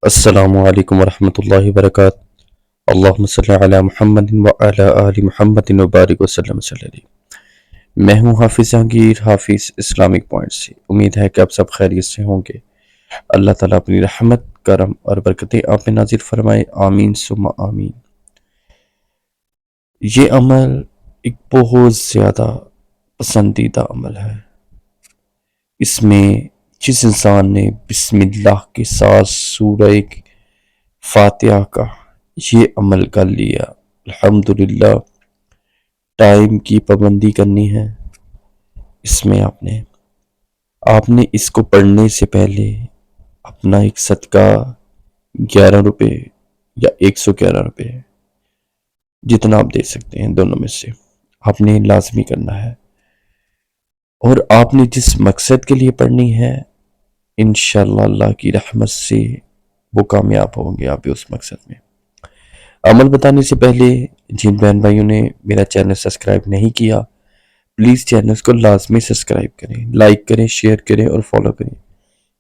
السلام علیکم ورحمۃ اللہ وبرکاتہ۔ اللہم صلی علی محمد وعلی آل محمد وبارک وسلم صلی اللہ علیہ۔ میں ہوں حافظ جہانگیر، حافظ اسلامک پوائنٹ سے۔ امید ہے کہ آپ سب خیریت سے ہوں گے۔ اللہ تعالیٰ اپنی رحمت، کرم اور برکتیں آپ پہ نازل فرمائے، آمین ثم آمین۔ یہ عمل ایک بہت زیادہ پسندیدہ عمل ہے۔ اس میں جس انسان نے بسم اللہ کے ساتھ سورہ فاتحہ کا یہ عمل کر لیا، الحمدللہ، ٹائم کی پابندی کرنی ہے اس میں آپ نے اس کو پڑھنے سے پہلے اپنا ایک صدقہ 11 روپے یا 111 روپے جتنا آپ دے سکتے ہیں، دونوں میں سے آپ نے لازمی کرنا ہے، اور آپ نے جس مقصد کے لیے پڑھنی ہے انشاءاللہ اللہ کی رحمت سے وہ کامیاب ہوں گے آپ اس مقصد میں۔ عمل بتانے سے پہلے جن بہن بھائیوں نے میرا چینل سبسکرائب نہیں کیا، پلیز چینل کو لازمی سبسکرائب کریں، لائک کریں، شیئر کریں اور فالو کریں۔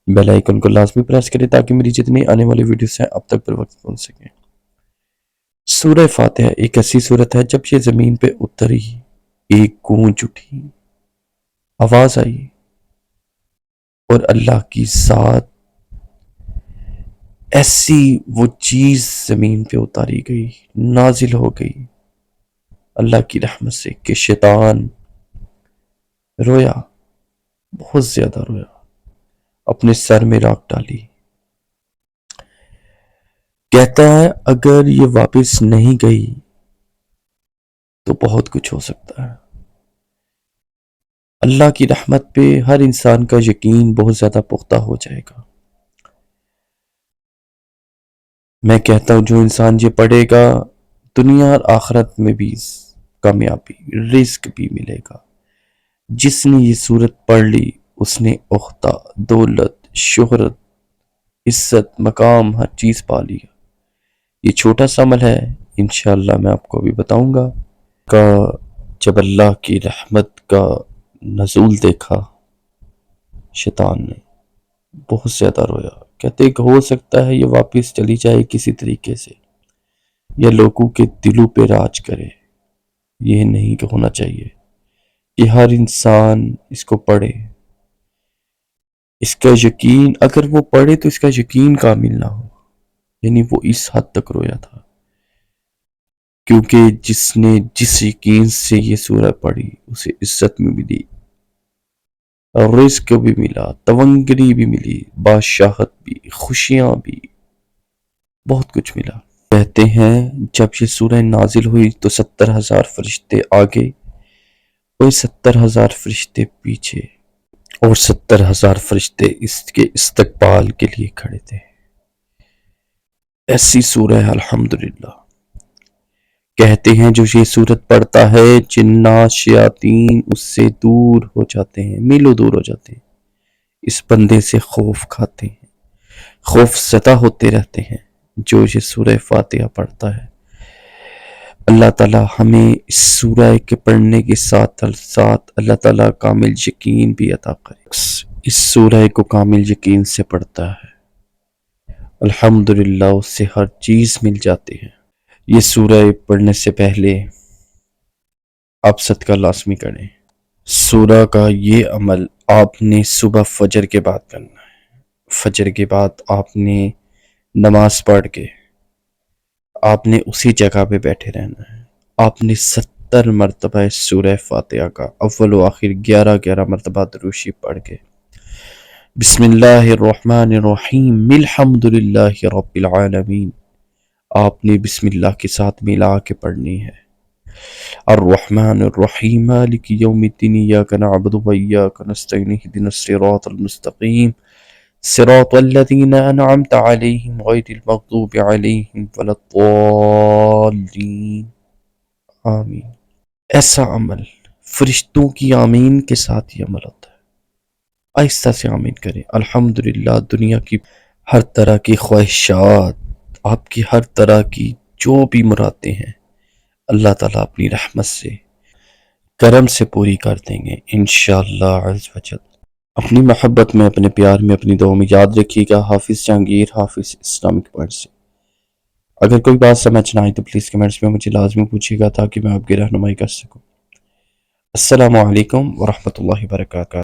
بیل آئیکن کو لازمی پریس کریں تاکہ میری جتنی آنے والی ویڈیوز ہیں اب تک پر وقت پہنچ سکیں۔ سورہ فاتحہ ایک ایسی سورت ہے جب یہ زمین پہ اتری، ایک گونج اٹھی، آواز آئی اور اللہ کی ذات ایسی وہ چیز زمین پہ اتاری گئی، نازل ہو گئی اللہ کی رحمت سے کہ شیطان رویا، بہت زیادہ رویا، اپنے سر میں راکھ ڈالی، کہتا ہے اگر یہ واپس نہیں گئی تو بہت کچھ ہو سکتا ہے۔ اللہ کی رحمت پہ ہر انسان کا یقین بہت زیادہ پختہ ہو جائے گا۔ میں کہتا ہوں جو انسان یہ پڑھے گا دنیا اور آخرت میں بھی کامیابی، رزق بھی ملے گا۔ جس نے یہ سورت پڑھ لی اس نے عہدہ، دولت، شہرت، عزت، مقام، ہر چیز پا لیا۔ یہ چھوٹا سا عمل ہے، انشاءاللہ میں آپ کو بھی بتاؤں گا۔ جب اللہ کی رحمت کا نزول دیکھا شیطان نے بہت زیادہ رویا، کہتے کہ ہو سکتا ہے یہ واپس چلی جائے کسی طریقے سے یا لوگوں کے دلوں پہ راج کرے۔ یہ نہیں ہونا چاہیے کہ ہر انسان اس کو پڑھے، اس کا یقین، اگر وہ پڑھے تو اس کا یقین کامل نہ ہو، یعنی وہ اس حد تک رویا تھا، کیونکہ جس نے جس یقین سے یہ سورہ پڑھی اسے عزت میں ملی، رزق بھی ملا، تونگری بھی ملی، بادشاہت بھی، خوشیاں بھی، بہت کچھ ملا۔ کہتے ہیں جب یہ سورہ نازل ہوئی تو 70,000 فرشتے آگے اور 70,000 فرشتے پیچھے، اور 70,000 فرشتے اس کے استقبال کے لیے کھڑے تھے۔ ایسی سورہ ہے الحمدللہ۔ کہتے ہیں جو یہ سورت پڑھتا ہے جنات شیاطین اس سے دور ہو جاتے ہیں، میلوں دور ہو جاتے ہیں، اس بندے سے خوف کھاتے ہیں، خوف زدہ ہوتے رہتے ہیں جو یہ سورہ فاتحہ پڑھتا ہے۔ اللہ تعالیٰ ہمیں اس سورہ کے پڑھنے کے ساتھ ساتھ اللہ تعالیٰ کامل یقین بھی عطا کرے۔ اس سورہ کو کامل یقین سے پڑھتا ہے الحمدللہ اس سے ہر چیز مل جاتی ہے۔ یہ سورہ پڑھنے سے پہلے آپ صدقہ لازمی کریں۔ سورہ کا یہ عمل آپ نے صبح فجر کے بعد کرنا ہے۔ فجر کے بعد آپ نے نماز پڑھ کے آپ نے اسی جگہ پہ بیٹھے رہنا ہے۔ آپ نے 70 مرتبہ سورہ فاتحہ کا اول و آخر 11 مرتبہ درود شریف پڑھ کے بسم اللہ الرحمن الرحیم الحمدللہ رب العالمین آپ نے بسم اللہ کے ساتھ ملا کے پڑھنی ہے۔ الرحمن الرحیم مالک یوم الدین ایاک نعبد و ایاک نستعین اہدنا الصراط المستقیم صراط الذین انعمت علیہم غیر المغضوب علیہم ولا الضالین آمین۔ ایسا عمل فرشتوں کی آمین کے ساتھ یہ عمل ہوتا ہے۔ آہستہ سے آمین کریں۔ الحمدللہ دنیا کی ہر طرح کی خواہشات، آپ کی ہر طرح کی جو بھی مرادیں ہیں اللہ تعالیٰ اپنی رحمت سے، کرم سے پوری کر دیں گے انشاءاللہ عز و جل۔ اپنی محبت میں، اپنے پیار میں، اپنی دعاؤں میں یاد رکھیے گا۔ حافظ جہانگیر، حافظ اسلامک پوائنٹ سے۔ اگر کوئی بات سمجھ نہ آئی تو پلیز کمنٹس میں مجھے لازمی پوچھیے گا تاکہ میں آپ کی رہنمائی کر سکوں۔ السلام علیکم ورحمۃ اللہ وبرکاتہ۔